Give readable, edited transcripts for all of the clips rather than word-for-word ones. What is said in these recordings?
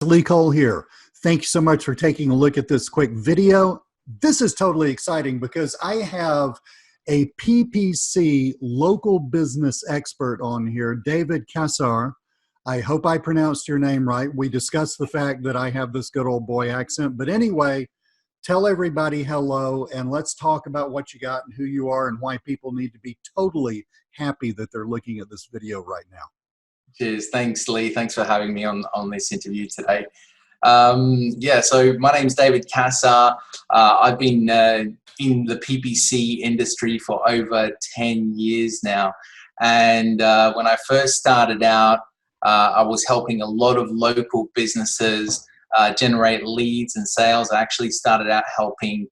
Lee Cole here. Thank you so much for taking a look at this quick video. This is totally exciting because I have a PPC local business expert on here, David Cassar. I hope I pronounced your name right. We discussed the fact that I have this good old boy accent, but anyway, tell everybody hello and let's talk about what you got and who you are and why people need to be totally happy that they're looking at this video right now. Cheers. Thanks, Lee. Thanks for having me on this interview today. So my name's David Cassar. I've been in the PPC industry for over 10 years now. And when I first started out, I was helping a lot of local businesses generate leads and sales. I actually started out helping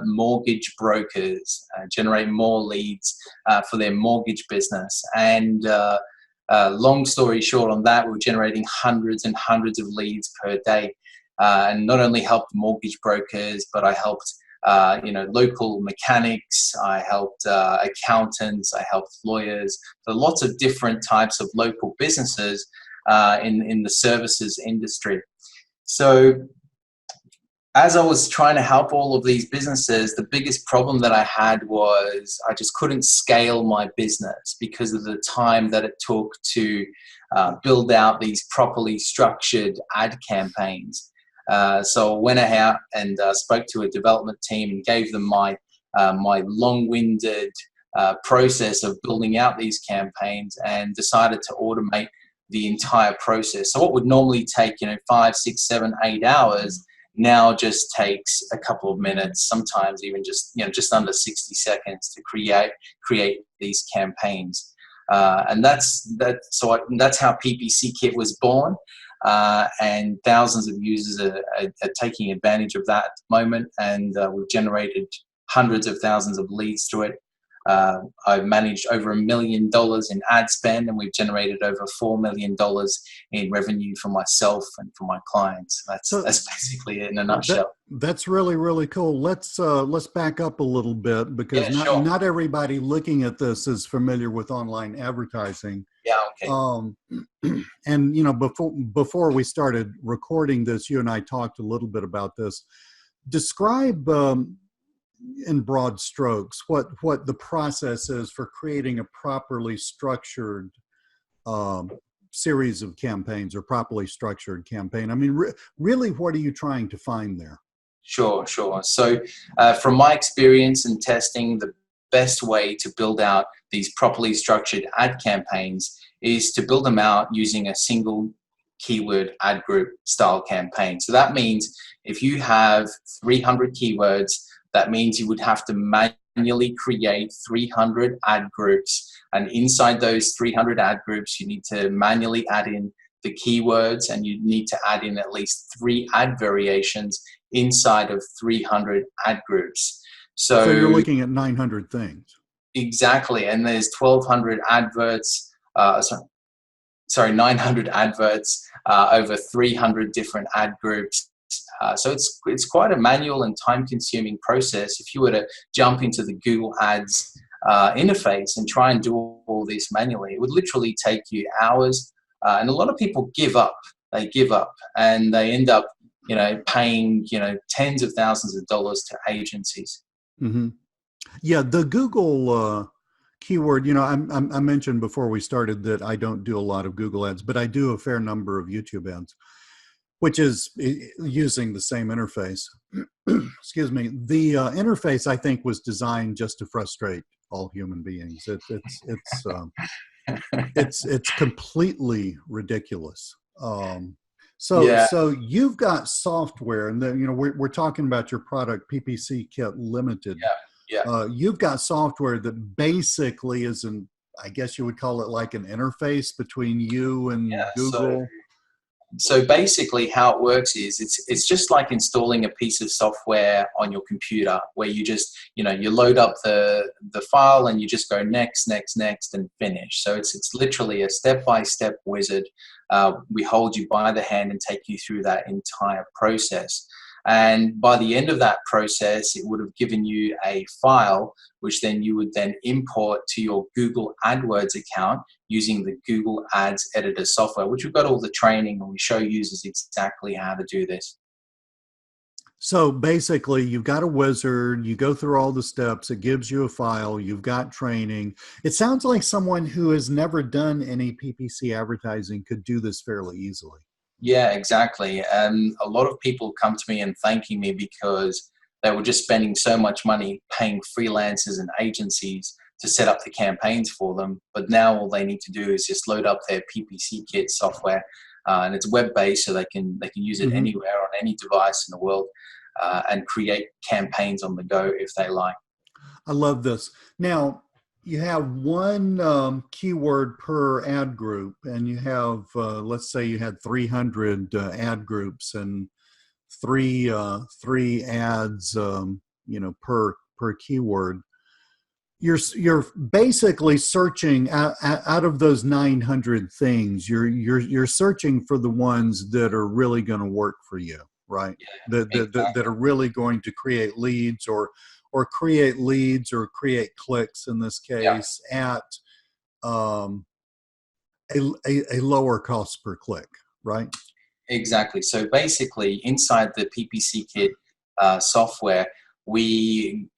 mortgage brokers generate more leads for their mortgage business. And long story short on that, we were generating hundreds and hundreds of leads per day. And not only helped mortgage brokers, but I helped local mechanics, I helped accountants, I helped lawyers. So lots of different types of local businesses in the services industry. So as I was trying to help all of these businesses, the biggest problem that I had was I just couldn't scale my business because of the time that it took to build out these properly structured ad campaigns. So I went out and spoke to a development team and gave them my long-winded process of building out these campaigns and decided to automate the entire process. So what would normally take 5, 6, 7, 8 hours now just takes a couple of minutes, sometimes even just under 60 seconds to create these campaigns. And that's how PPC Kit was born. And thousands of users are taking advantage of that at the moment, and we've generated hundreds of thousands of leads through it. I've managed over $1 million in ad spend, and we've generated over $4 million in revenue for myself and for my clients. That's basically it in a nutshell. That's really, really cool. Let's back up a little bit because not everybody looking at this is familiar with online advertising. Yeah, okay. And before we started recording this, you and I talked a little bit about this. Describe in broad strokes what the process is for creating a properly structured series of campaigns or properly structured campaign. I mean, really, what are you trying to find there? Sure. So from my experience in testing, the best way to build out these properly structured ad campaigns is to build them out using a single keyword ad group style campaign. So that means if you have 300 keywords, that means you would have to manually create 300 ad groups. And inside those 300 ad groups, you need to manually add in the keywords, and you need to add in at least 3 ad variations inside of 300 ad groups. So you're looking at 900 things. Exactly. And there's 1,200 adverts, 900 adverts over 300 different ad groups. So it's quite a manual and time-consuming process. If you were to jump into the Google Ads interface and try and do all this manually, it would literally take you hours. And a lot of people give up. They give up, and they end up, paying tens of thousands of dollars to agencies. Mm-hmm. Yeah, the Google keyword. I mentioned before we started that I don't do a lot of Google Ads, but I do a fair number of YouTube ads, which is using the same interface. Excuse me. The interface, I think, was designed just to frustrate all human beings. It's completely ridiculous. So you've got software, and then we're talking about your product, PPC Kit Limited. Yeah. You've got software that basically is I guess you would call it like an interface between you and Google. So basically how it works is it's just like installing a piece of software on your computer where you just, you load up the file and you just go next, and finish. So it's literally a step-by-step wizard. We hold you by the hand and take you through that entire process. And by the end of that process, it would have given you a file, which then you would then import to your Google AdWords account using the Google Ads Editor software, which we've got all the training and we show users exactly how to do this. So basically, you've got a wizard, you go through all the steps, it gives you a file, you've got training. It sounds like someone who has never done any PPC advertising could do this fairly easily. Yeah, exactly. And a lot of people come to me and thanking me because they were just spending so much money paying freelancers and agencies to set up the campaigns for them. But now all they need to do is just load up their PPC Kit software, and it's web-based, so they can use it anywhere on any device in the world, and create campaigns on the go if they like. I love this. Now, you have one keyword per ad group, and you have, let's say you had 300 ad groups and three ads, per keyword. You're basically searching out of those 900 things. You're searching for the ones that are really going to work for you, right? Yeah, That are really going to create leads or create clicks in this case at a lower cost per click, right? Exactly. So basically, inside the PPC Kit software, we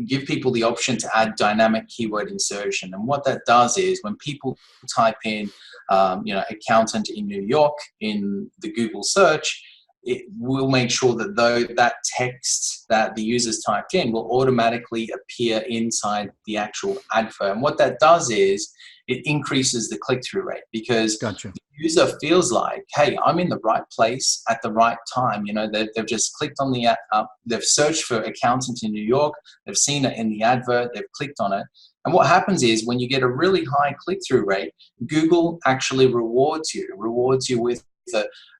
give people the option to add dynamic keyword insertion. And what that does is when people type in, accountant in New York in the Google search, it will make sure that that text that the users typed in will automatically appear inside the actual advert. And what that does is it increases the click-through rate because Gotcha. the user feels like, hey, I'm in the right place at the right time. They've just clicked on the they've searched for accountant in New York, they've seen it in the advert, they've clicked on it. And what happens is when you get a really high click-through rate, Google actually rewards you with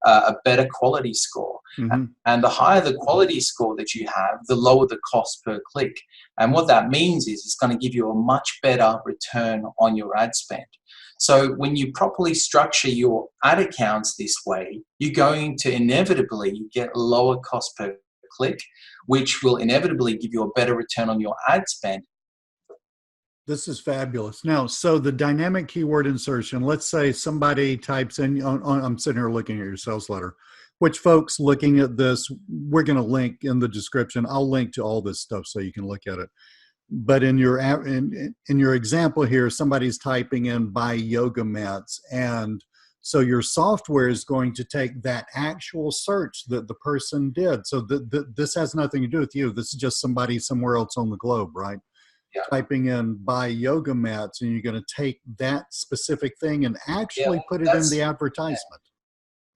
a better quality score. And the higher the quality score that you have, the lower the cost per click. And what that means is it's going to give you a much better return on your ad spend. So when you properly structure your ad accounts this way, you're going to inevitably get lower cost per click, which will inevitably give you a better return on your ad spend. This is fabulous. Now, so the dynamic keyword insertion, let's say somebody types in, I'm sitting here looking at your sales letter, which folks looking at this, we're going to link in the description. I'll link to all this stuff so you can look at it. But in your example here, somebody's typing in buy yoga mats. And so your software is going to take that actual search that the person did. So this has nothing to do with you. This is just somebody somewhere else on the globe, right? Yeah. Typing in buy yoga mats, and you're going to take that specific thing and actually put it in the advertisement.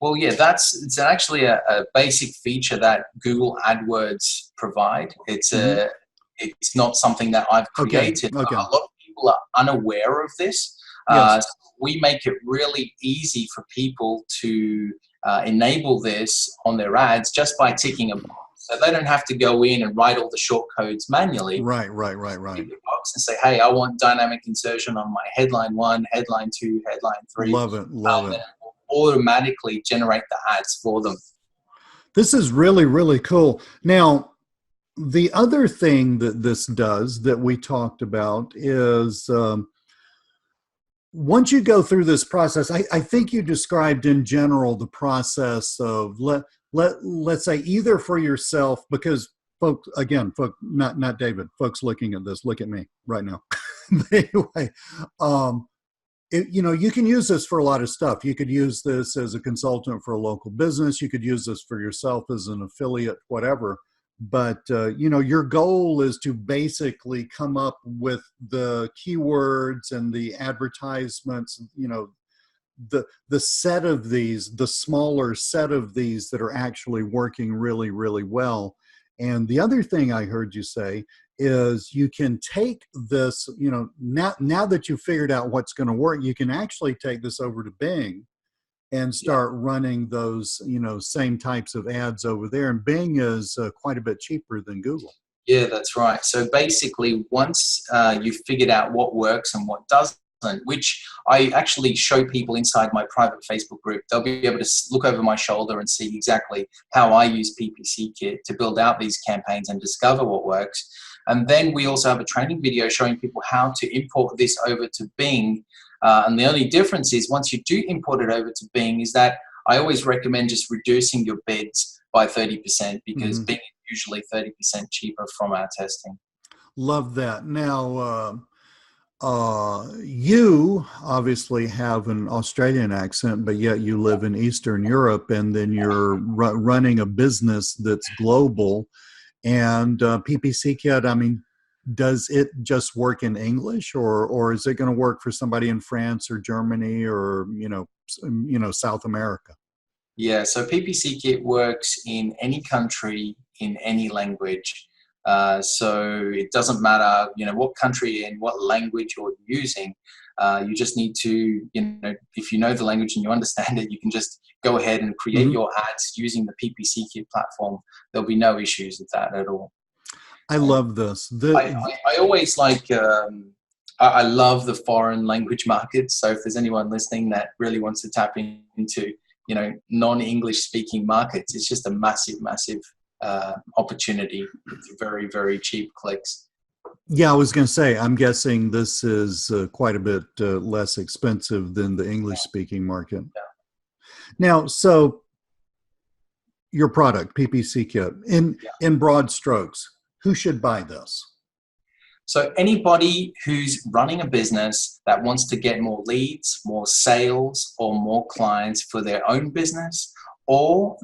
Well, yeah, it's actually a basic feature that Google AdWords provide. It's it's not something that I've created. Okay. A lot of people are unaware of this. Yes. So we make it really easy for people to enable this on their ads just by ticking a box. So they don't have to go in and write all the short codes manually. Right. Tick the box and say, hey, I want dynamic insertion on my headline 1, headline 2, headline 3. Love it. Then it will automatically generate the ads for them. This is really, really cool. Now, the other thing that this does that we talked about is once you go through this process, I think you described in general the process of let's say either for yourself, because folks, not David, folks looking at this, look at me right now. Anyway, you can use this for a lot of stuff. You could use this as a consultant for a local business. You could use this for yourself as an affiliate, whatever. But, your goal is to basically come up with the keywords and the advertisements, the set of these, the smaller set of these that are actually working really, really well. And the other thing I heard you say is you can take this, now that you've figured out what's going to work, you can actually take this over to Bing and start running those, same types of ads over there. And Bing is quite a bit cheaper than Google. Yeah, that's right. So basically, once you've figured out what works and what doesn't, which I actually show people inside my private Facebook group. They'll be able to look over my shoulder and see exactly how I use PPC Kit to build out these campaigns and discover what works. And then we also have a training video showing people how to import this over to Bing. And the only difference is once you do import it over to Bing is that I always recommend just reducing your bids by 30% because Bing is usually 30% cheaper from our testing. Love that. Now, you obviously have an Australian accent, but yet you live in Eastern Europe, and then you're running a business that's global. And PPC Kit, I mean, does it just work in English, or is it going to work for somebody in France or Germany or South America? Yeah, so PPC Kit works in any country in any language. So it doesn't matter, what country and what language you're using. You just need to, if you know the language and you understand it, you can just go ahead and create your ads using the PPC Kit platform. There'll be no issues with that at all. I love this. I always like, I love the foreign language markets. So if there's anyone listening that really wants to tap into, non-English speaking markets, it's just a massive, massive opportunity with very, very cheap clicks. Yeah, I was going to say, I'm guessing this is quite a bit less expensive than the English-speaking market. Yeah. Now, so your product, PPC Kit, in broad strokes, who should buy this? So anybody who's running a business that wants to get more leads, more sales, or more clients for their own business, or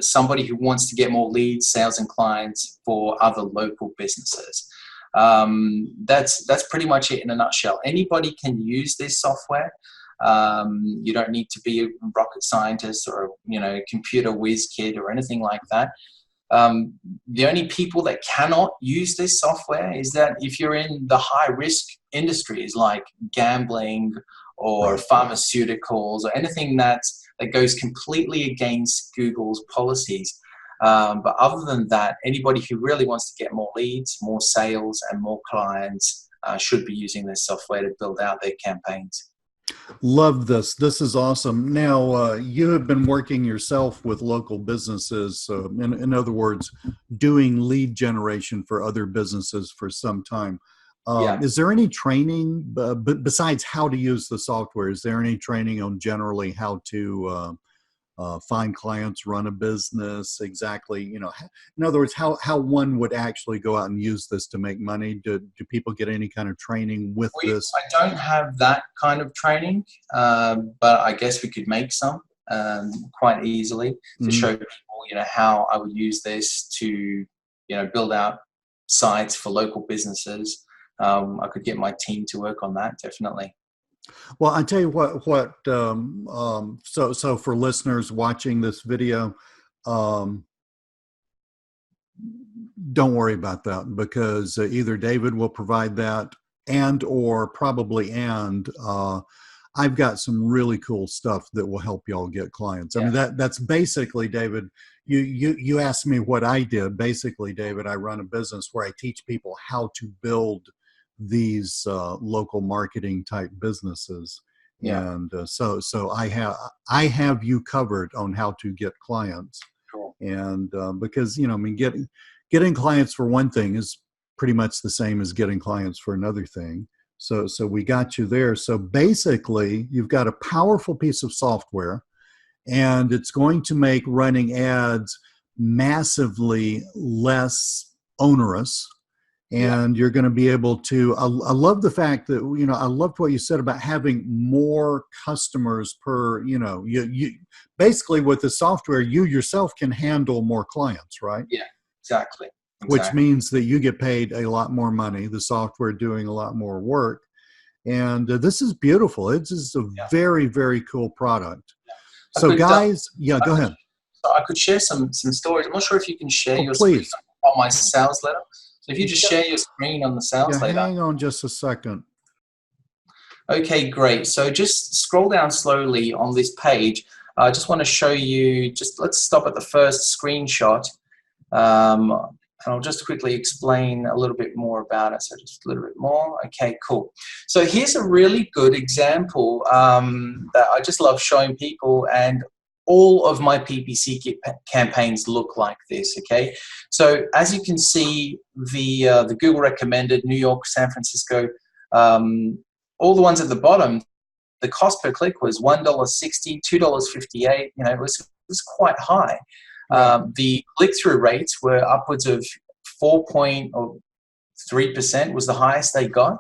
somebody who wants to get more leads, sales, and clients for other local businesses. That's pretty much it in a nutshell. Anybody can use this software. You don't need to be a rocket scientist or a computer whiz kid or anything like that. The only people that cannot use this software is that if you're in the high risk industries like gambling or pharmaceuticals or anything that goes completely against Google's policies. But other than that, anybody who really wants to get more leads, more sales, and more clients should be using this software to build out their campaigns. Love this. This is awesome. Now, you have been working yourself with local businesses, in other words, doing lead generation for other businesses for some time. Is there any training, besides how to use the software, is there any training on generally how to find clients, run a business, exactly, in other words, how one would actually go out and use this to make money? Do people get any kind of training with this? I don't have that kind of training, but I guess we could make some quite easily to show people, how I would use this to, build out sites for local businesses. I could get my team to work on that, definitely. Well, I tell you what. So for listeners watching this video, don't worry about that, because either David will provide that, or I've got some really cool stuff that will help y'all get clients. I mean, that's basically, David. You asked me what I did. Basically, David, I run a business where I teach people how to build these local marketing type businesses, and so I have you covered on how to get clients. Cool. And because getting clients for one thing is pretty much the same as getting clients for another thing. So we got you there. So basically, you've got a powerful piece of software, and it's going to make running ads massively less onerous. And you're going to be able to, I love the fact that, I loved what you said about having more customers per, you basically with the software, you yourself can handle more clients, right? Yeah, exactly. Which means that you get paid a lot more money, the software doing a lot more work. And this is beautiful. It's just a very, very cool product. So guys, go ahead. So I could share some stories. I'm not sure if you can share your please. screen on my sales letter. So if you just share your screen on the sales letter. Hang on just a second. Okay, great. So just scroll down slowly on this page. I just want to show you, let's stop at the first screenshot. And I'll just quickly explain a little bit more about it. So just a little bit more. Okay, cool. So here's a really good example that I just love showing people, and all of my PPC Kit campaigns look like this, okay? So as you can see, the Google recommended New York, San Francisco, all the ones at the bottom, the cost per click was $1.60, $2.58. You know, it was quite high. The click-through rates were upwards of 4.3% was the highest they got,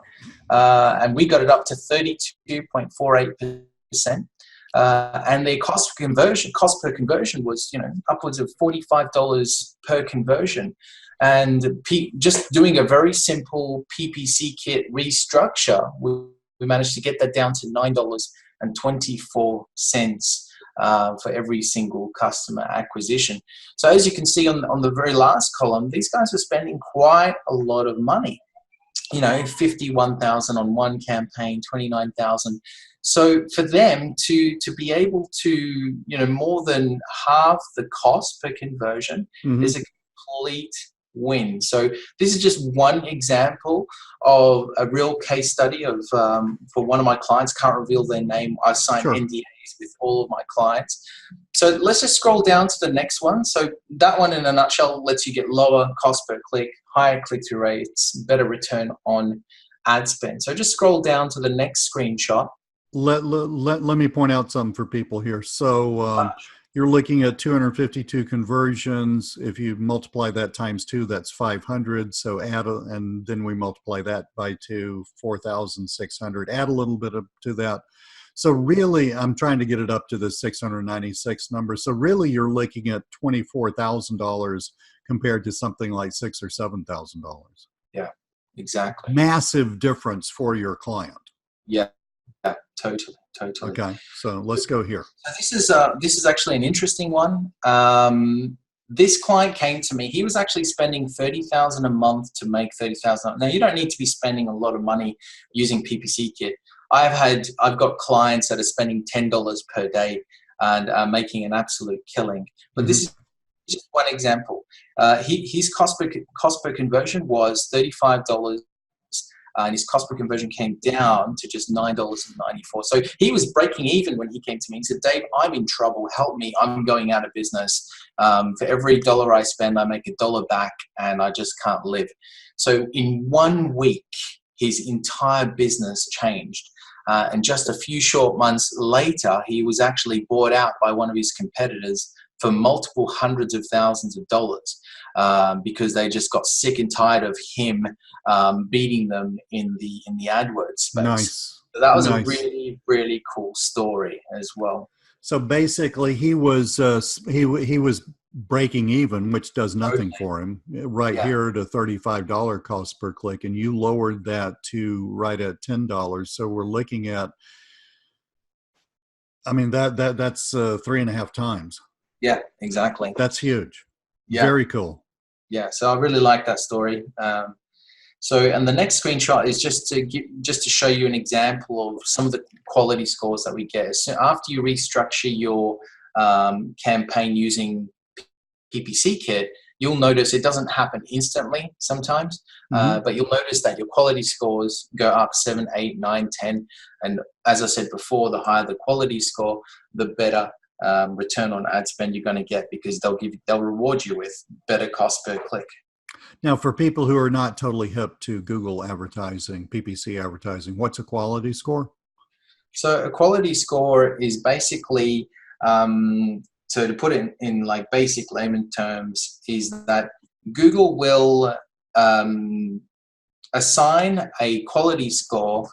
and we got it up to 32.48%. And their cost per conversion was, you know, upwards of $45 per conversion. And just doing a very simple PPC Kit restructure, we managed to get that down to $9.24 for every single customer acquisition. So as you can see on the very last column, these guys are spending quite a lot of money. You know, $51,000 on one campaign, $29,000. So for them to be able to, you know, more than half the cost per conversion is a complete win. So this is just one example of a real case study of for one of my clients. Can't reveal their name. I signed NDAs with all of my clients. So let's just scroll down to the next one. So that one in a nutshell lets you get lower cost per click, higher click-through rates, better return on ad spend. So just scroll down to the next screenshot. Let me point out something for people here. So you're looking at 252 conversions. If you multiply that times 2, that's 500. So and then we multiply that by 2, 4,600. Add a little bit to that. So really, I'm trying to get it up to the 696 number. So really, you're looking at $24,000 compared to something like $6,000 or $7,000. Yeah, exactly. Massive difference for your client. Yeah, totally. Okay, so let's go here. So this is actually an interesting one. This client came to me. He was actually spending $30,000 a month to make $30,000. Now you don't need to be spending a lot of money using PPC Kit. I've got clients that are spending $10 per day and making an absolute killing. But this is just one example. His cost per conversion was $35. And his cost per conversion came down to just $9.94. So he was breaking even when he came to me. He said, Dave, I'm in trouble. Help me. I'm going out of business. For every dollar I spend, I make $1 back, and I just can't live. So in 1 week, his entire business changed. And just a few short months later, he was actually bought out by one of his competitors for multiple hundreds of thousands of dollars. Because they just got sick and tired of him beating them in the AdWords space. Nice. So that was a really, really cool story as well. So basically, he was breaking even, which does nothing for him. Here at a $35 cost per click, and you lowered that to right at $10. So we're looking at, I mean, that's 3.5 times. Yeah, exactly. That's huge. Yeah. Very cool. Yeah, so I really like that story. And the next screenshot is just to show you an example of some of the quality scores that we get. So after you restructure your campaign using PPC Kit, you'll notice it doesn't happen instantly sometimes, but you'll notice that your quality scores go up 7, 8, 9, 10. And as I said before, the higher the quality score, the better return on ad spend you're going to get, because they'll reward you with better cost per click. Now, for people who are not totally hip to Google advertising, PPC advertising, what's a quality score? So a quality score is basically, so to put it in like basic layman terms, is that Google will assign a quality score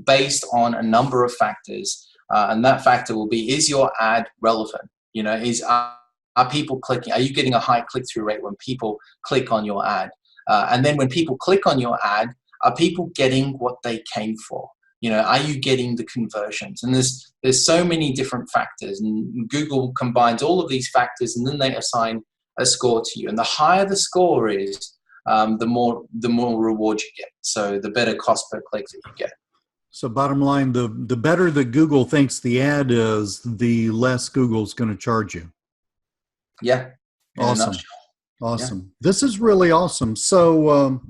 based on a number of factors. And that factor will be, is your ad relevant? You know, are people clicking? Are you getting a high click-through rate when people click on your ad? And then when people click on your ad, are people getting what they came for? You know, are you getting the conversions? And there's so many different factors, and Google combines all of these factors, and then they assign a score to you. And the higher the score is, the more reward you get. So the better cost per click that you get. So bottom line, the better that Google thinks the ad is, the less Google's going to charge you. Yeah. Awesome. Yeah. Awesome. This is really awesome. So,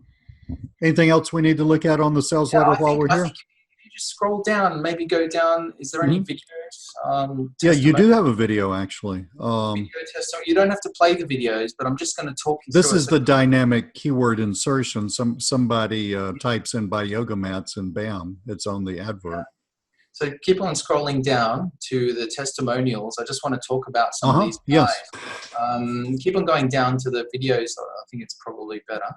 anything else we need to look at on the sales Yeah, letter while we're I here? think if you just scroll down, maybe go down. Is there any Hmm. videos? Yeah, you Testimonial do have a video actually. video testimony. You don't have to play the videos, but I'm just going to talk you This through it. is the dynamic keyword insertion. Somebody types in "buy yoga mats" and bam, it's on the advert. So keep on scrolling down to the testimonials. I just want to talk about some of these Yes. guys. Keep on going down to the videos. I think it's probably better.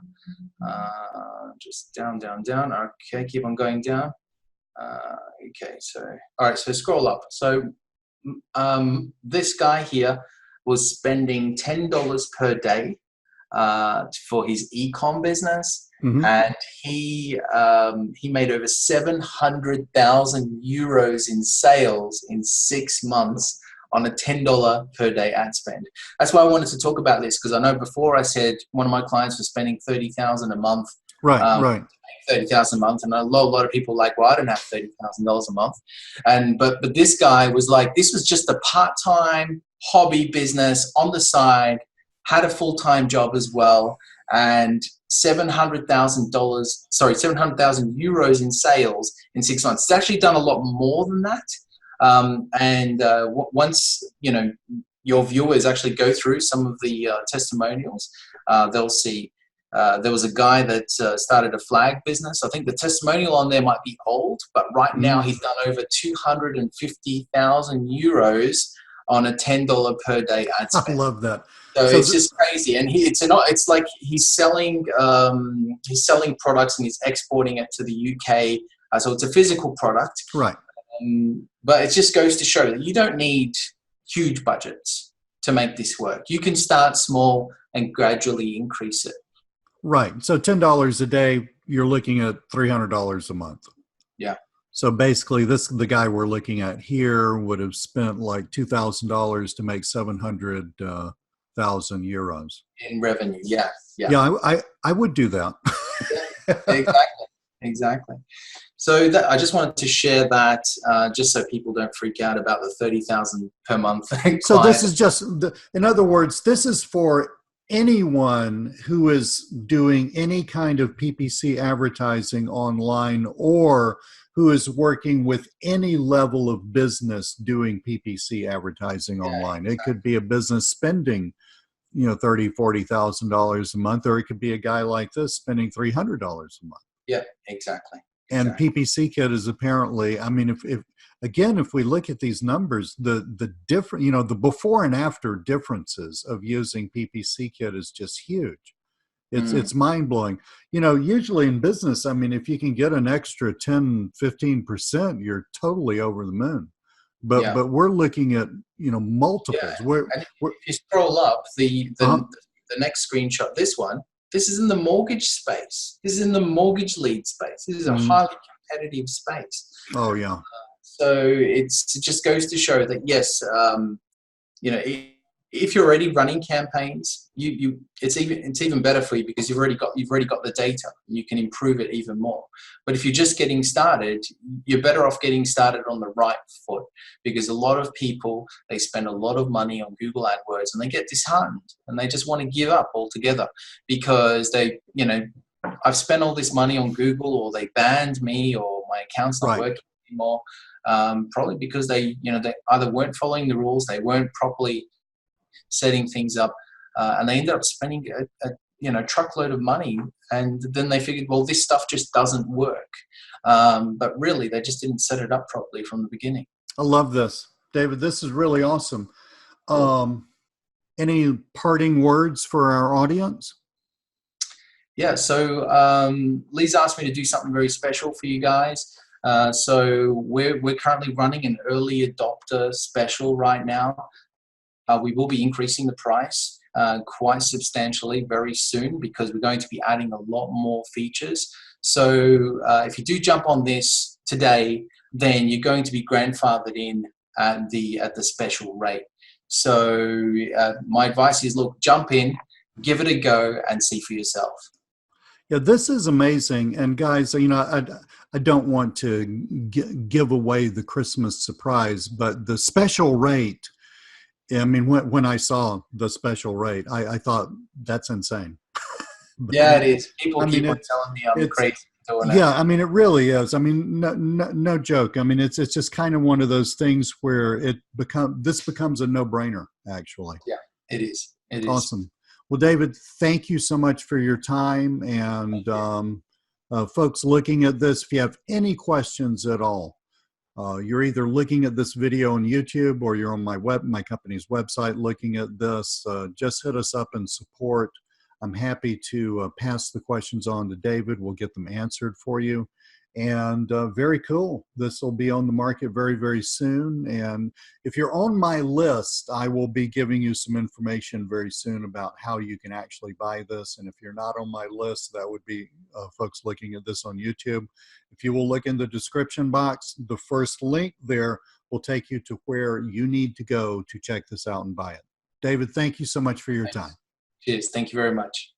Just down, down, down. Okay, keep on going down. Okay, so all right, so scroll up. So this guy here was spending $10 per day for his e-com business, Mm-hmm. and he made over 700,000 euros in sales in 6 months on a $10 per day ad spend. That's why I wanted to talk about this, because I know before I said one of my clients was spending 30,000 a month. Right, right. 30,000 a month, and a lot of people are like, well, I don't have $30,000 a month, but this guy was like, this was just a part-time hobby business on the side, had a full-time job as well, and $700,000 euros in sales in 6 months. It's actually done a lot more than that. Once your viewers actually go through some of the testimonials, they'll see. There was a guy that started a flag business. I think the testimonial on there might be old, but right now he's done over 250,000 euros on a $10 per day ad spend. I love that. So it's just crazy, and it's like he's selling products and he's exporting it to the UK. So it's a physical product, right? But it just goes to show that you don't need huge budgets to make this work. You can start small and gradually increase it. Right. So $10 a day, you're looking at $300 a month. Yeah. So basically, the guy we're looking at here would have spent like $2,000 to make 700,000 euros in revenue. Yeah. Yeah. I would do that. Yeah, exactly. So I just wanted to share that just so people don't freak out about the 30,000 per month. So this is just, in other words, this is for anyone who is doing any kind of PPC advertising online, or who is working with any level of business doing PPC advertising online. Exactly. It could be a business spending, $30,000, $40,000 a month, or it could be a guy like this spending $300 a month. Yeah, exactly. And PPC Kit is apparently, I mean, if we look at these numbers, the different, the before and after differences of using PPC Kit is just huge. It's mind blowing. Usually in business, I mean, if you can get an extra 10, 15%, you're totally over the moon. But we're looking at, multiples. Yeah. If you scroll up the next screenshot, this is in the mortgage space. This is in the mortgage lead space. This is a highly competitive space. Oh, yeah. So it just goes to show that, yes, if you're already running campaigns, it's even better for you, because you've already got the data. You can improve it even more. But if you're just getting started, you're better off getting started on the right foot, because a lot of people, they spend a lot of money on Google AdWords and they get disheartened and they just want to give up altogether, because I've spent all this money on Google, or they banned me, or my account's not working anymore. Probably because they either weren't following the rules, they weren't properly setting things up, and they ended up spending a truckload of money, and then they figured, well, this stuff just doesn't work. But really, they just didn't set it up properly from the beginning. I love this, David. This is really awesome. Any parting words for our audience? Yeah, so Lee's asked me to do something very special for you guys. So we're currently running an early adopter special right now. We will be increasing the price quite substantially very soon, because we're going to be adding a lot more features. So if you do jump on this today, then you're going to be grandfathered in at the special rate. So my advice is, look, jump in, give it a go, and see for yourself. Yeah, this is amazing. And guys, I don't want to give away the Christmas surprise, but the special rate, I mean, when I saw the special rate, I thought that's insane. Yeah, it is. People I mean, keep on telling me I'm it's, crazy for doing it. yeah, I mean, it really is. I mean, no joke. I mean, it's just kind of one of those things where this becomes a no-brainer, actually. Yeah, it is. It is. Awesome. Well, David, thank you so much for your time. Thank And you. folks looking at this, if you have any questions at all, you're either looking at this video on YouTube or you're on my company's website looking at this, just hit us up and support. I'm happy to pass the questions on to David. We'll get them answered for you. And very cool. This will be on the market very, very soon. And if you're on my list, I will be giving you some information very soon about how you can actually buy this. And if you're not on my list, that would be folks looking at this on YouTube. If you will look in the description box, the first link there will take you to where you need to go to check this out and buy it. David, thank you so much for your time. Cheers. Thank you very much.